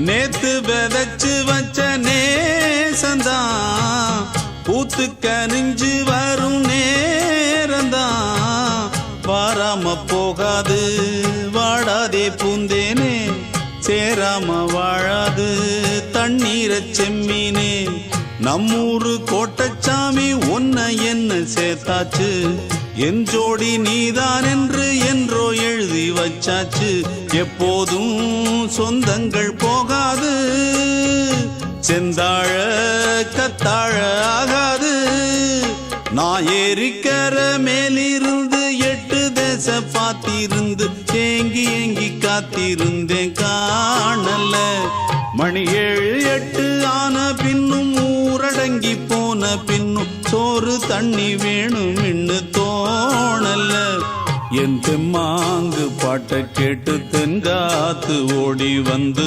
நேத்து விதைச்சு வச்ச நேசந்தான் பூத்து கனிஞ்சு வரும் நேரந்தான். வாராம போகாது வாடாதே பூந்தேனே, சேராம வாழாது தண்ணீரை செம்மீனே. நம்மூரு கோட்டச்சாமி ஒன்ன என்ன சேர்த்தாச்சு, என் ஜோடி நீதான் என்று என்றோ எழுதி வச்சாச்சு. எப்போதும் சொந்தங்கள் போகாது, செந்தாழ கத்தாழ ஆகாது. நான் ஏரிக்கர மேலிருந்து 8 தேச பார்த்திருந்து ஏங்கி ஏங்கி காத்திருந்தேன் காணல. மணி 7 8 ஆன பின்னும் ஊரடங்கி போன பின்னும் சோறு தண்ணி வேணும் இன்னு தோணல. என் தெம்மாங்கு பாட்டை கேட்டு தென்காத்து ஓடி வந்து